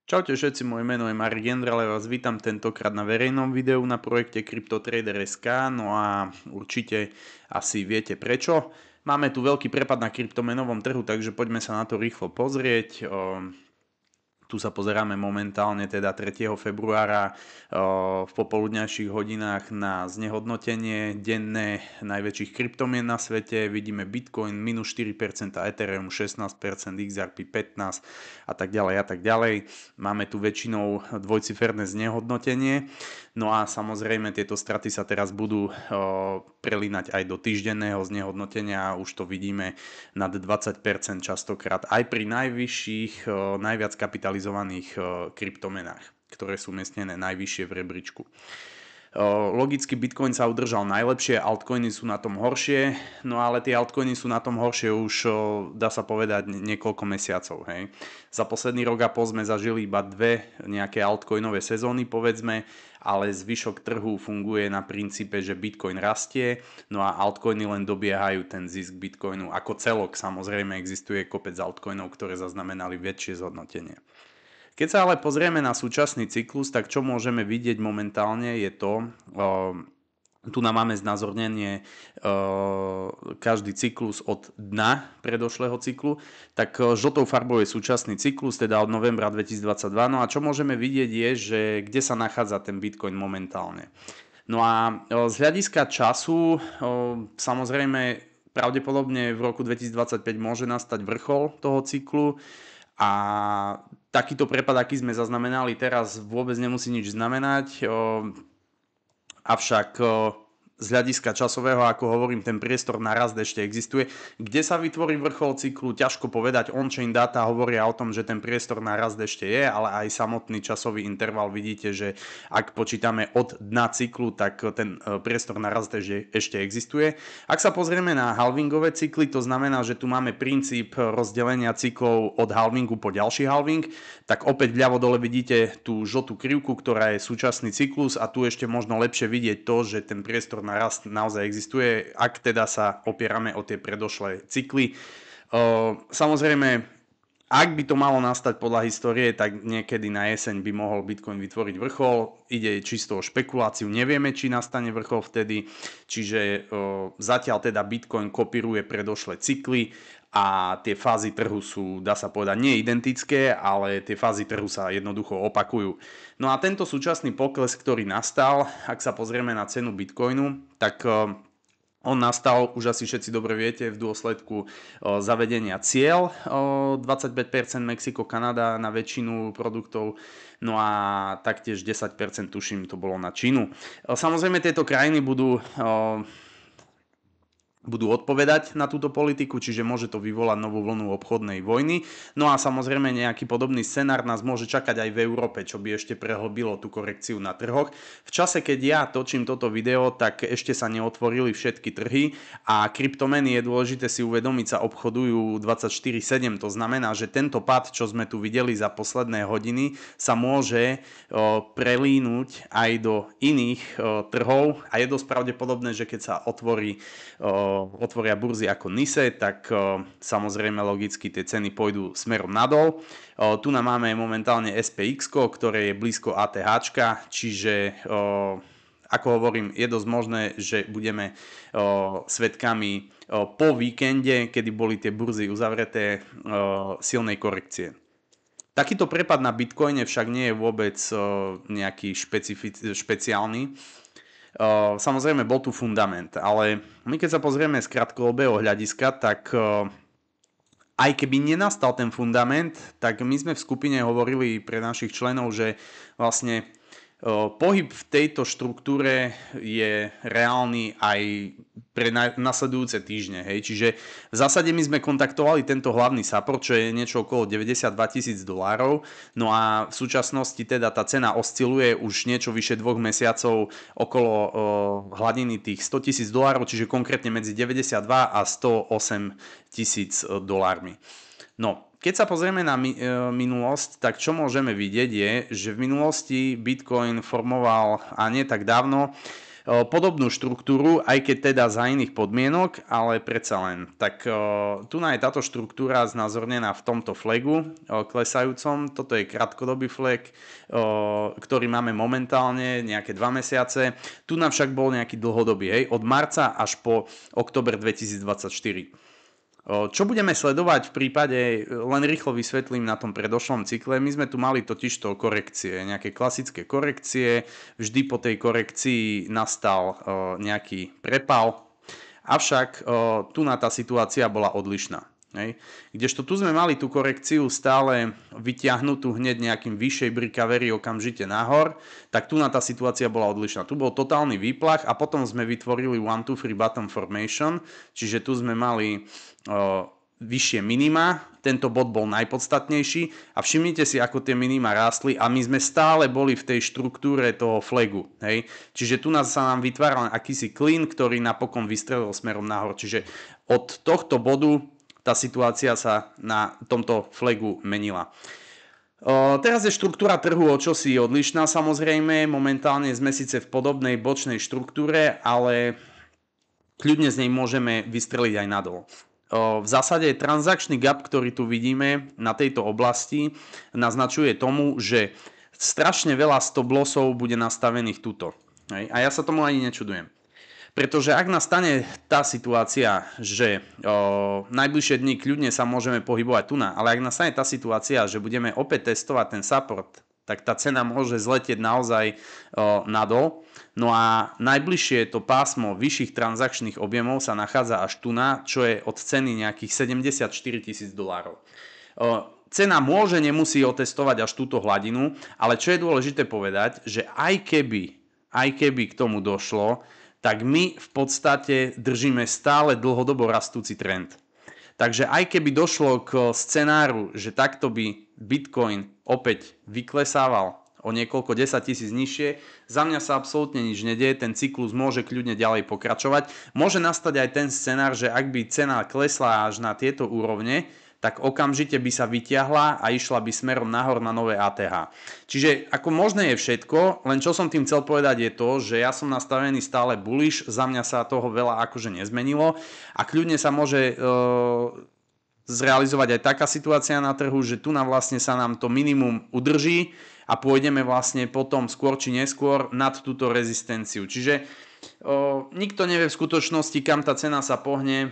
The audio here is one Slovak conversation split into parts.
Čaute všetci, moje meno je Marek Jendrale, vás vítam tentokrát na verejnom videu na projekte CryptoTrader.sk, no a určite asi viete prečo. Máme tu veľký prepad na kryptomenovom trhu, takže poďme sa na to rýchlo pozrieť. Tu sa pozeráme momentálne teda 3. februára v popoludňajších hodinách na znehodnotenie denné najväčších kryptomien na svete. Vidíme Bitcoin minus 4%, Ethereum 16%, XRP 15% a tak ďalej a tak ďalej. Máme tu väčšinou dvojciferné znehodnotenie. No a samozrejme tieto straty sa teraz budú prelínať aj do týždenného znehodnotenia a už to vidíme nad 20% častokrát aj pri najvyšších, najviac kapitalizovaných kryptomenách, ktoré sú umiestnené najvyššie v rebríčku. Logicky Bitcoin sa udržal najlepšie, altcoiny sú na tom horšie, no ale tie altcoiny sú na tom horšie už, dá sa povedať, niekoľko mesiacov. Hej. Za posledný rok a pol sme zažili iba dve nejaké altcoinové sezóny, povedzme, ale zvyšok trhu funguje na princípe, že Bitcoin rastie, no a altcoiny len dobiehajú ten zisk Bitcoinu. Ako celok samozrejme existuje kopec altcoinov, ktoré zaznamenali väčšie zhodnotenie. Keď sa ale pozrieme na súčasný cyklus, tak čo môžeme vidieť momentálne je to, tu nám máme znázornenie každý cyklus od dna predošlého cyklu, tak žltou farbou je súčasný cyklus, teda od novembra 2022. No a čo môžeme vidieť je, že kde sa nachádza ten Bitcoin momentálne. No a z hľadiska času, samozrejme, pravdepodobne v roku 2025 môže nastať vrchol toho cyklu a takýto prepad, aký sme zaznamenali teraz, vôbec nemusí nič znamenať, avšak z hľadiska časového, ako hovorím, ten priestor na rast ešte existuje. Kde sa vytvorí vrchol cyklu, ťažko povedať. On-chain dáta hovoria o tom, že ten priestor na rast ešte je, ale aj samotný časový interval vidíte, že ak počítame od dna cyklu, tak ten priestor na rast ešte existuje. Ak sa pozrieme na halvingové cykly, to znamená, že tu máme princíp rozdelenia cyklov od halvingu po ďalší halving, tak opäť vľavo dole vidíte tú žltú krivku, ktorá je súčasný cyklus a tu ešte možno lepšie vidieť to, že ten priestor na rast naozaj existuje, ak teda sa opierame o tie predošlé cykly. Samozrejme, ak by to malo nastať podľa histórie, tak niekedy na jeseň by mohol Bitcoin vytvoriť vrchol. Ide čisto o špekuláciu, nevieme, či nastane vrchol vtedy, čiže zatiaľ teda Bitcoin kopíruje predošlé cykly a tie fázy trhu sú, dá sa povedať, nie identické, ale tie fázy trhu sa jednoducho opakujú. No a tento súčasný pokles, ktorý nastal, ak sa pozrieme na cenu Bitcoinu, tak on nastal, už asi všetci dobre viete, v dôsledku zavedenia cieľ 25% Mexiko, Kanada na väčšinu produktov, no a taktiež 10% tuším to bolo na Čínu. Samozrejme tieto krajiny budú odpovedať na túto politiku, čiže môže to vyvolať novú vlnu obchodnej vojny. No a samozrejme nejaký podobný scenár nás môže čakať aj v Európe, čo by ešte prehlbilo tú korekciu na trhoch. V čase, keď ja točím toto video, tak ešte sa neotvorili všetky trhy a kryptomeny, je dôležité si uvedomiť, sa obchodujú 24/7. To znamená, že tento pad, čo sme tu videli za posledné hodiny, sa môže prelínuť aj do iných trhov a je dosť pravdepodobné, že keď sa otvoria burzy ako NYSE, tak samozrejme logicky tie ceny pôjdu smerom nadol. Tu nám máme momentálne SPX, ktoré je blízko ATH, čiže ako hovorím, je dosť možné, že budeme svedkami po víkende, kedy boli tie burzy uzavreté, silnej korekcie. Takýto prepad na Bitcoine však nie je vôbec nejaký špeciálny. Samozrejme bol tu fundament, ale my keď sa pozrieme z krátkodobého hľadiska, tak aj keby nenastal ten fundament, tak my sme v skupine hovorili pre našich členov, že vlastne pohyb v tejto štruktúre je reálny aj pre nasledujúce týždne. Hej. Čiže v zásade my sme kontaktovali tento hlavný support, čo je niečo okolo $92,000. No a v súčasnosti teda tá cena osciluje už niečo vyše 2 mesiacov okolo hladiny tých $100,000, čiže konkrétne medzi 92 a $108,000. No, keď sa pozrieme na minulosť, tak čo môžeme vidieť je, že v minulosti Bitcoin formoval, a nie tak dávno, podobnú štruktúru, aj keď teda za iných podmienok, ale predsa len. Tak tu je táto štruktúra znázornená v tomto flagu klesajúcom. Toto je krátkodobý flag, ktorý máme momentálne nejaké 2 mesiace. Tu však bol nejaký dlhodobý, hej, od marca až po október 2024. Čo budeme sledovať v prípade, len rýchlo vysvetlím na tom predošlom cykle, my sme tu mali totižto korekcie, nejaké klasické korekcie, vždy po tej korekcii nastal nejaký prepal, avšak tu tá situácia bola odlišná. Hej. Kdežto tu sme mali tú korekciu stále vyťahnutú hneď nejakým vyššej recovery okamžite nahor, tak tu tá situácia bola odlišná. Tu bol totálny výplach a potom sme vytvorili 1-2-3 bottom formation, čiže tu sme mali vyššie minima, tento bod bol najpodstatnejší a všimnite si, ako tie minima rástli a my sme stále boli v tej štruktúre toho flagu. Hej. Čiže tu sa nám vytváral akýsi klin, ktorý napokon vystrelil smerom nahor. Čiže od tohto bodu tá situácia sa na tomto flagu menila. Teraz je štruktúra trhu o čosi odlišná samozrejme, momentálne sme síce v podobnej bočnej štruktúre, ale kľudne z nej môžeme vystreliť aj nadol. V zásade transakčný gap, ktorý tu vidíme na tejto oblasti, naznačuje tomu, že strašne veľa stop lossov bude nastavených tuto. A ja sa tomu ani nečudujem. Pretože ak nastane tá situácia, že najbližšie dni kľudne sa môžeme pohybovať tu ale ak nastane tá situácia, že budeme opäť testovať ten support, tak tá cena môže zletieť naozaj nadol. No a najbližšie to pásmo vyšších transakčných objemov sa nachádza až tu čo je od ceny nejakých $74 000. Cena môže, nemusí otestovať až túto hladinu, ale čo je dôležité povedať, že aj keby k tomu došlo, tak my v podstate držíme stále dlhodobo rastúci trend. Takže aj keby došlo k scenáru, že takto by Bitcoin opäť vyklesával o niekoľko 10 000 nižšie, za mňa sa absolútne nič nedieje, ten cyklus môže kľudne ďalej pokračovať. Môže nastať aj ten scenár, že ak by cena klesla až na tieto úrovne, tak okamžite by sa vyťahla a išla by smerom nahor na nové ATH. Čiže ako možné je všetko, len čo som tým chcel povedať je to, že ja som nastavený stále bullish, za mňa sa toho veľa akože nezmenilo a kľudne sa môže zrealizovať aj taká situácia na trhu, že tu vlastne sa nám to minimum udrží a pôjdeme vlastne potom skôr či neskôr nad túto rezistenciu. Čiže nikto nevie v skutočnosti, kam tá cena sa pohne.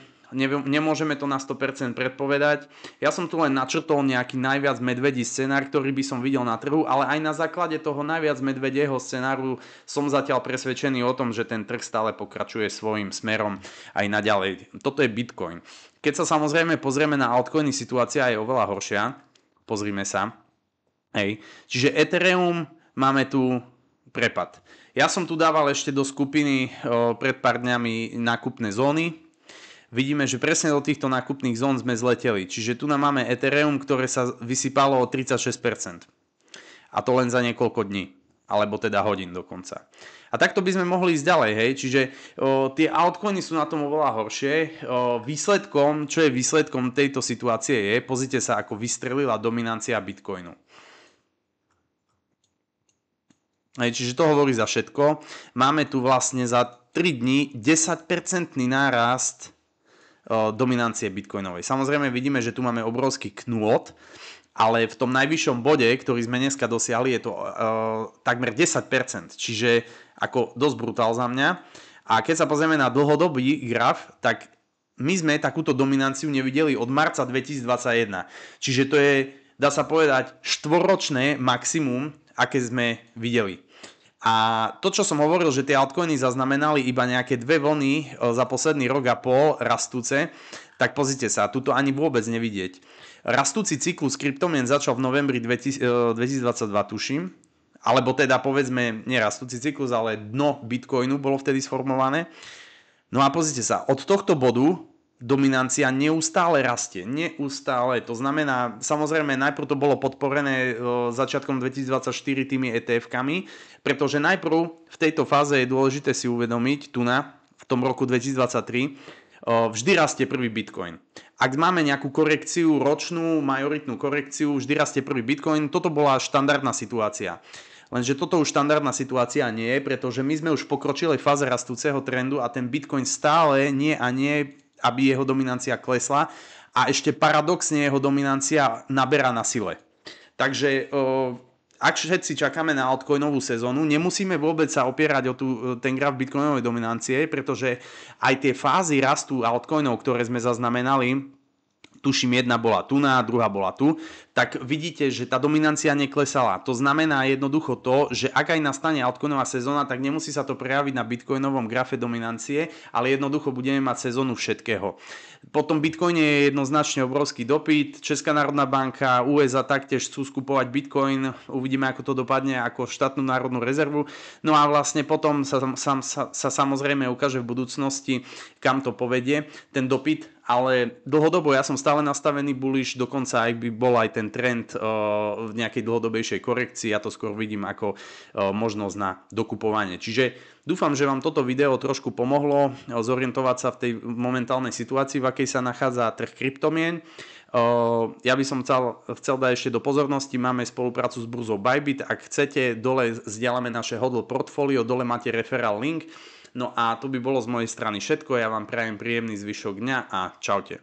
Nemôžeme to na 100% predpovedať. Ja som tu len načrtol nejaký najviac medvedí scenár, ktorý by som videl na trhu, ale aj na základe toho najviac medvedieho scenáru som zatiaľ presvedčený o tom, že ten trh stále pokračuje svojím smerom aj naďalej. Toto je Bitcoin. Keď sa samozrejme pozrieme na altcoiny, situácia je oveľa horšia. Pozrime sa. Hej. Čiže Ethereum, máme tu prepad. Ja som tu dával ešte do skupiny pred pár dňami nákupné zóny. Vidíme, že presne do týchto nákupných zón sme zleteli. Čiže tu máme Ethereum, ktoré sa vysypalo o 36%. A to len za niekoľko dní. Alebo teda hodín dokonca. A takto by sme mohli ísť ďalej. Hej? Čiže tie altcoiny sú na tom oveľa horšie. Čo je výsledkom tejto situácie je, pozrite sa, ako vystrelila dominancia Bitcoinu. Čiže to hovorí za všetko. Máme tu vlastne za 3 dní 10% nárast dominancie bitcoinovej. Samozrejme vidíme, že tu máme obrovský knôt, ale v tom najvyššom bode, ktorý sme dneska dosiahli, je to takmer 10%, čiže ako dosť brutál za mňa. A keď sa pozrieme na dlhodobý graf, tak my sme takúto dominanciu nevideli od marca 2021. Čiže to je, dá sa povedať, štvoročné maximum, aké sme videli. A to, čo som hovoril, že tie altcoiny zaznamenali iba nejaké 2 vlny za posledný rok a pol rastúce, tak pozrite sa, tuto ani vôbec nevidieť. Rastúci cyklus kryptomien začal v novembri 2022, tuším, alebo teda povedzme, nie rastúci cyklus, ale dno Bitcoinu bolo vtedy sformované. No a pozrite sa, od tohto bodu dominancia neustále rastie, neustále. To znamená, samozrejme, najprv to bolo podporené začiatkom 2024 tými ETF-kami, pretože najprv v tejto fáze je dôležité si uvedomiť, v tom roku 2023, vždy rastie prvý Bitcoin. Ak máme nejakú korekciu, ročnú, majoritnú korekciu, vždy rastie prvý Bitcoin, toto bola štandardná situácia. Lenže toto už štandardná situácia nie je, pretože my sme už v pokročilej fáze rastúceho trendu a ten Bitcoin stále nie a nie, aby jeho dominancia klesla a ešte paradoxne jeho dominancia naberá na sile. Takže ak všetci čakáme na altcoinovú sezónu, nemusíme vôbec sa opierať o ten graf bitcoinovej dominancie, pretože aj tie fázy rastu altcoinov, ktoré sme zaznamenali, tuším, jedna bola tu, druhá bola tu, tak vidíte, že tá dominancia neklesala. To znamená jednoducho to, že ak aj nastane altcoinová sezóna, tak nemusí sa to prejaviť na bitcoinovom grafe dominancie, ale jednoducho budeme mať sezónu všetkého. Potom Bitcoine je jednoznačne obrovský dopyt. Česká národná banka, USA taktiež chcú skupovať Bitcoin. Uvidíme, ako to dopadne ako štátnu národnú rezervu. No a vlastne potom sa samozrejme ukáže v budúcnosti, kam to povedie, ten dopyt. Ale dlhodobo ja som stále nastavený bullish, dokonca aj by bol aj ten trend v nejakej dlhodobejšej korekcii. Ja to skôr vidím ako možnosť na dokupovanie. Čiže dúfam, že vám toto video trošku pomohlo zorientovať sa v tej momentálnej situácii, v akej sa nachádza trh kryptomien. Ja by som chcel dať ešte do pozornosti, máme spoluprácu s burzou Bybit. Ak chcete, dole zdieľame naše hodl portfólio, dole máte referál link. No a to by bolo z mojej strany všetko. Ja vám prajem príjemný zvyšok dňa a čaute.